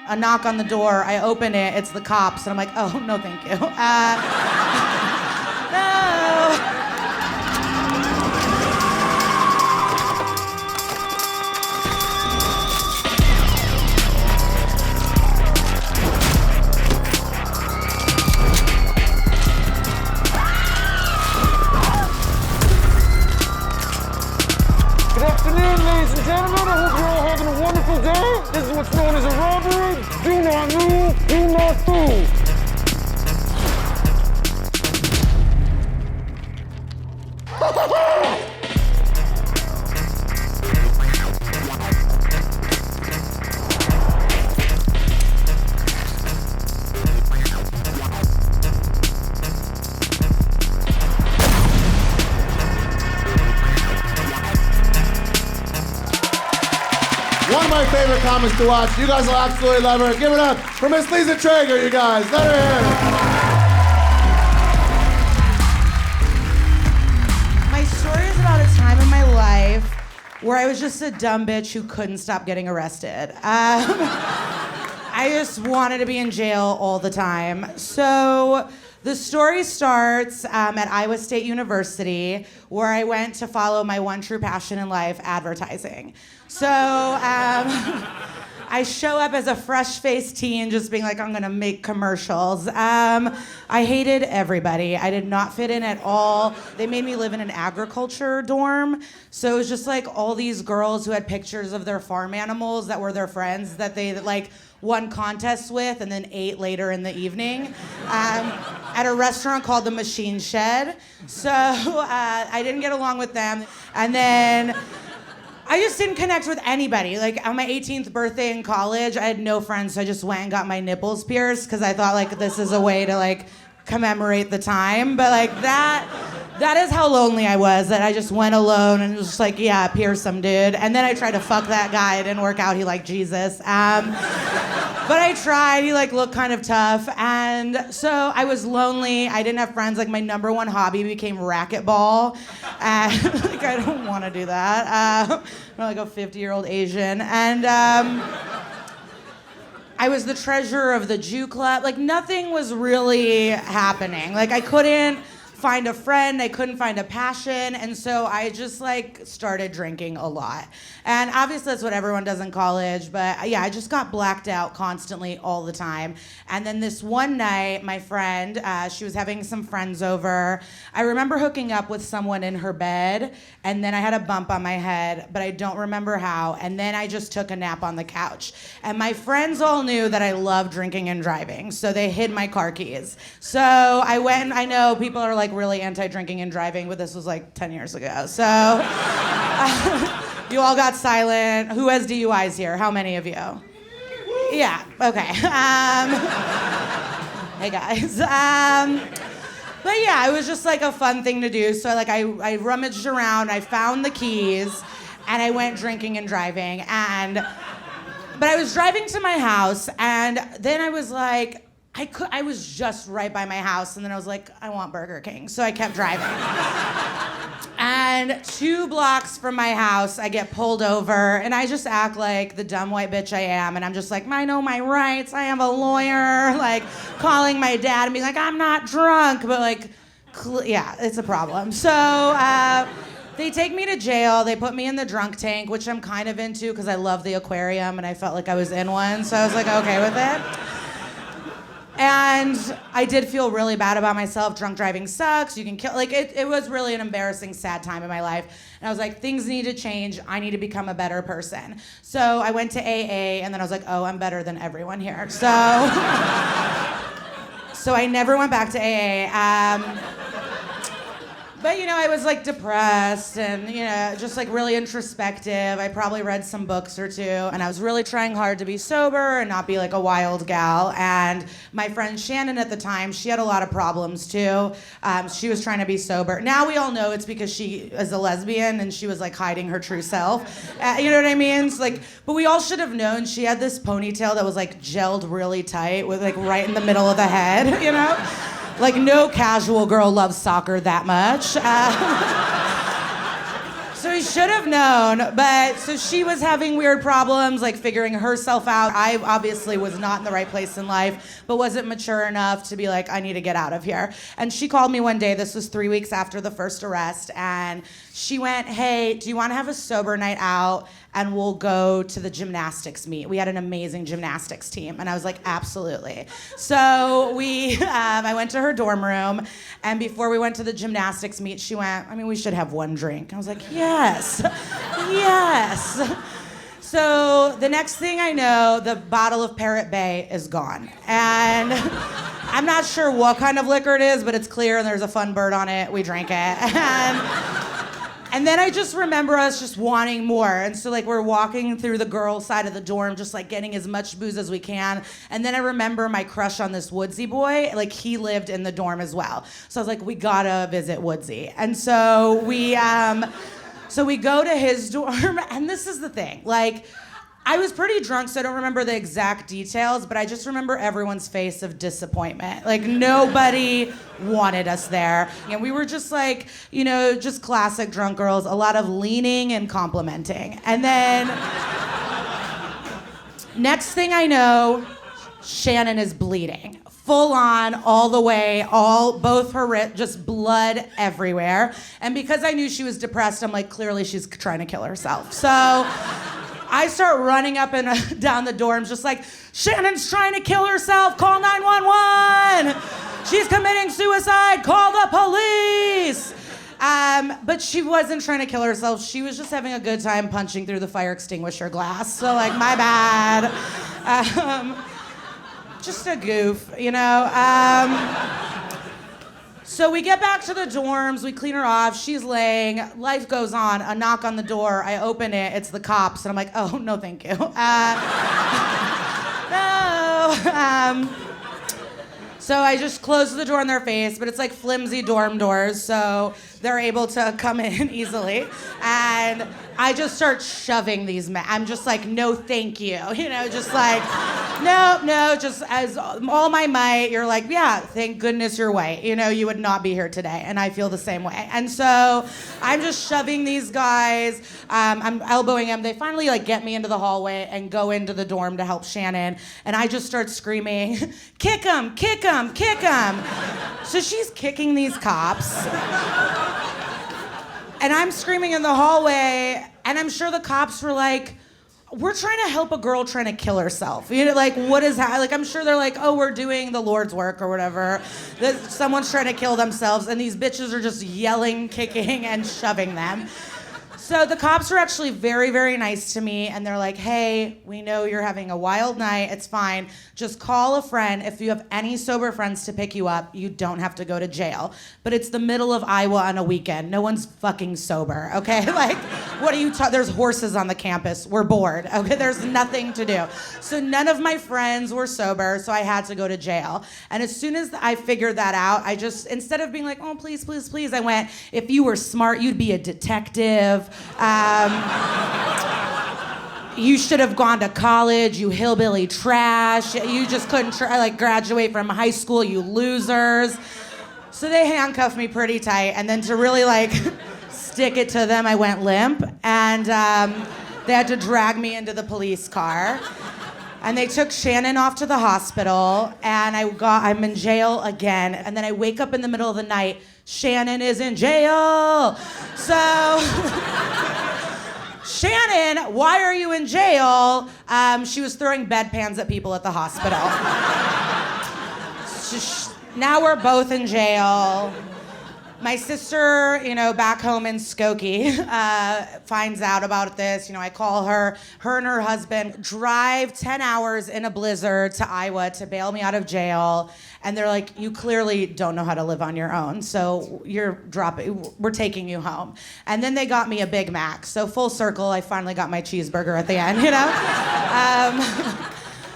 a knock on the door. I open it. It's the cops. And I'm like, oh, no, thank you. No. Good afternoon, ladies and gentlemen. I hope you're all having a wonderful day. This is what's known as a robbery. Do not move, do not move. One of my favorite comics to watch. You guys will absolutely love her. Give it up for Miss Liza Treyger, you guys. Let her hear it. My story is about a time in my life where I was just a dumb bitch who couldn't stop getting arrested. I just wanted to be in jail all the time. So the story starts at Iowa State University, where I went to follow my one true passion in life, advertising. So I show up as a fresh-faced teen just being like, I'm gonna make commercials. I hated everybody. I did not fit in at all. They made me live in an agriculture dorm. So it was just like all these girls who had pictures of their farm animals that were their friends that they like won contests with and then ate later in the evening at a restaurant called the Machine Shed. So I didn't get along with them. And then I just didn't connect with anybody. Like on my 18th birthday in college, I had no friends, so I just went and got my nipples pierced because I thought like this is a way to like commemorate the time. But like that is how lonely I was, that I just went alone and was just like, yeah, pierce some dude. And then I tried to fuck that guy. It didn't work out. He liked Jesus. But I tried. He like looked kind of tough. And so I was lonely. I didn't have friends. Like my number one hobby became racquetball. And like I don't want to do that. I'm like a 50-year-old Asian. And I was the treasurer of the Jew club. Like nothing was really happening. Like I couldn't find a friend, I couldn't find a passion, and so I just like started drinking a lot. And obviously that's what everyone does in college, but yeah, I just got blacked out constantly all the time. And then this one night, my friend, she was having some friends over. I remember hooking up with someone in her bed, and then I had a bump on my head, but I don't remember how, and then I just took a nap on the couch. And my friends all knew that I love drinking and driving, so they hid my car keys. So I went, and I know people are like really anti-drinking and driving, but this was like 10 years ago. So you all got silent. Who has DUIs here? How many of you? Yeah, okay. Hey guys. But yeah, it was just like a fun thing to do. So like I rummaged around, I found the keys, and I went drinking and driving. But I was driving to my house, and then I was like, I was just right by my house, and then I was like, I want Burger King, so I kept driving. And 2 blocks from my house, I get pulled over, and I just act like the dumb white bitch I am, and I'm just like, I know my rights, I have a lawyer, like calling my dad and being like, I'm not drunk, but like, yeah, it's a problem. So they take me to jail, they put me in the drunk tank, which I'm kind of into because I love the aquarium, and I felt like I was in one, so I was like, okay with it. And I did feel really bad about myself. Drunk driving sucks. You can kill. Like, it was really an embarrassing, sad time in my life. And I was like, things need to change. I need to become a better person. So I went to AA, and then I was like, oh, I'm better than everyone here. So I never went back to AA. But, you know, I was, like, depressed and, you know, just, like, really introspective. I probably read some books or two. And I was really trying hard to be sober and not be, like, a wild gal. And my friend Shannon at the time, she had a lot of problems, too. She was trying to be sober. Now we all know it's because she is a lesbian and she was, like, hiding her true self. You know what I mean? It's like, but we all should have known she had this ponytail that was, like, gelled really tight with, like, right in the middle of the head, you know? Like, no casual girl loves soccer that much. So he should have known, but so she was having weird problems, like figuring herself out. I obviously was not in the right place in life, but wasn't mature enough to be like, I need to get out of here. And she called me one day, this was 3 weeks after the first arrest, and she went, hey, do you want to have a sober night out and we'll go to the gymnastics meet? We had an amazing gymnastics team. And I was like, absolutely. So I went to her dorm room, and before we went to the gymnastics meet, she went, I mean, we should have one drink. I was like, yes, yes. So the next thing I know, the bottle of Parrot Bay is gone. And I'm not sure what kind of liquor it is, but it's clear and there's a fun bird on it. We drank it. And then I just remember us just wanting more. And so like we're walking through the girls' side of the dorm, just like getting as much booze as we can. And then I remember my crush on this Woodsy boy, like he lived in the dorm as well. So I was like, we gotta visit Woodsy. And so we go to his dorm, and this is the thing, like, I was pretty drunk, so I don't remember the exact details, but I just remember everyone's face of disappointment. Like, nobody wanted us there. And we were just like, you know, just classic drunk girls, a lot of leaning and complimenting. And then, next thing I know, Shannon is bleeding. Full on, all the way, both her wrists, just blood everywhere. And because I knew she was depressed, I'm like, clearly she's trying to kill herself. So I start running up and down the dorms, just like, Shannon's trying to kill herself, call 911. She's committing suicide, call the police. But she wasn't trying to kill herself. She was just having a good time punching through the fire extinguisher glass. So like, my bad. Just a goof, you know? So we get back to the dorms, we clean her off, she's laying, life goes on, a knock on the door, I open it, it's the cops, and I'm like, oh, no, thank you. No. So I just close the door in their face, but it's like flimsy dorm doors, so they're able to come in easily. And I just start shoving these men. I'm just like, no, thank you. You know, just like, no, just as all my might. You're like, yeah, thank goodness you're white. You know, you would not be here today. And I feel the same way. And so I'm just shoving these guys. I'm elbowing them. They finally like get me into the hallway and go into the dorm to help Shannon. And I just start screaming, kick him, kick him, kick him. So she's kicking these cops. And I'm screaming in the hallway, and I'm sure the cops were like, we're trying to help a girl trying to kill herself. You know, like, what is that? Like, I'm sure they're like, oh, we're doing the Lord's work or whatever. Someone's trying to kill themselves, and these bitches are just yelling, kicking, and shoving them. So the cops were actually very, very nice to me, and they're like, hey, we know you're having a wild night, it's fine. Just call a friend. If you have any sober friends to pick you up, you don't have to go to jail. But it's the middle of Iowa on a weekend. No one's fucking sober, okay? Like, what are you there's horses on the campus. We're bored, okay? There's nothing to do. So none of my friends were sober, so I had to go to jail. And as soon as I figured that out, I just, instead of being like, oh, please, please, please, I went, if you were smart, you'd be a detective. You should have gone to college, you hillbilly trash. You just couldn't graduate from high school, you losers. So they handcuffed me pretty tight, and then to really stick it to them, I went limp, and they had to drag me into the police car. And they took Shannon off to the hospital, and I'm in jail again. And then I wake up in the middle of the night, Shannon is in jail. So, Shannon, why are you in jail? She was throwing bedpans at people at the hospital. Now we're both in jail. My sister, back home in Skokie, finds out about this. I call her and her husband drive 10 hours in a blizzard to Iowa to bail me out of jail. And they're like, you clearly don't know how to live on your own, so we're taking you home. And then they got me a Big Mac. So full circle, I finally got my cheeseburger at the end,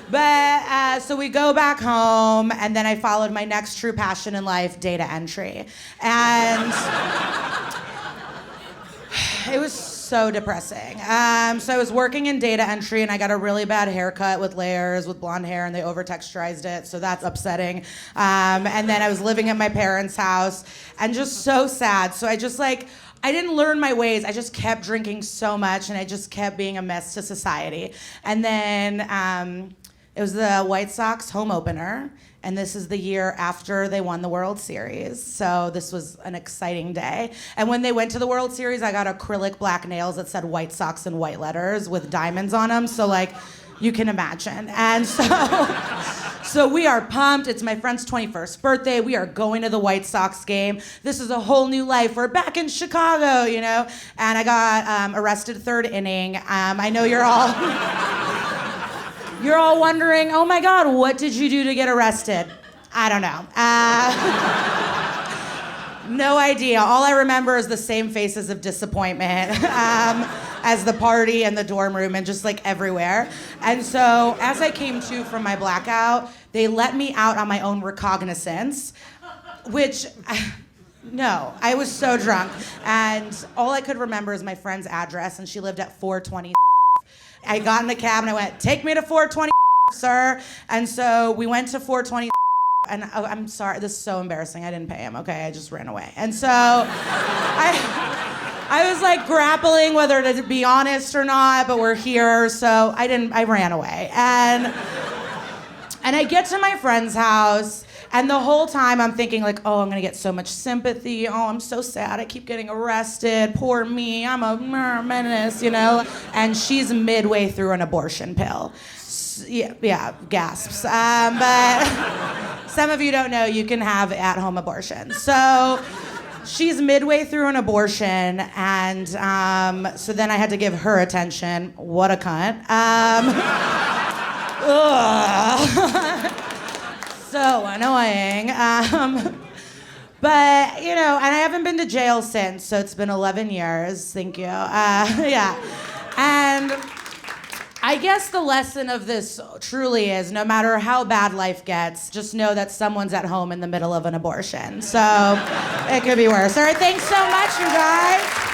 But so we go back home, and then I followed my next true passion in life, data entry. And it was so depressing. So I was working in data entry, and I got a really bad haircut with layers, with blonde hair, and they over-texturized it, so that's upsetting. And then I was living at my parents' house, and just so sad. So I I didn't learn my ways. I just kept drinking so much, and I just kept being a mess to society. And then it was the White Sox home opener, and this is the year after they won the World Series. So this was an exciting day. And when they went to the World Series, I got acrylic black nails that said White Sox in white letters with diamonds on them. So like, you can imagine. And so we are pumped. It's my friend's 21st birthday. We are going to the White Sox game. This is a whole new life. We're back in Chicago, you know? And I got arrested third inning. I know you're all you're all wondering, oh my God, what did you do to get arrested? I don't know. No idea. All I remember is the same faces of disappointment as the party and the dorm room and just like everywhere. And so as I came to from my blackout, they let me out on my own recognizance, which, no, I was so drunk. And all I could remember is my friend's address, and she lived at 420. I got in the cab and I went, take me to 420, sir. And so we went to 420. And I'm sorry, this is so embarrassing. I didn't pay him, okay? I just ran away. And so I was like grappling whether to be honest or not, but we're here, so I ran away. And I get to my friend's house, and the whole time I'm thinking like, oh, I'm gonna get so much sympathy. Oh, I'm so sad, I keep getting arrested. Poor me, I'm a menace, you know? And she's midway through an abortion pill. Yeah, gasps. But some of you don't know you can have at-home abortions. So she's midway through an abortion, and so then I had to give her attention. What a cunt. So annoying. But, you know, and I haven't been to jail since, so it's been 11 years. Thank you. Yeah. And I guess the lesson of this truly is no matter how bad life gets, just know that someone's at home in the middle of an abortion. So it could be worse. All right, thanks so much, you guys.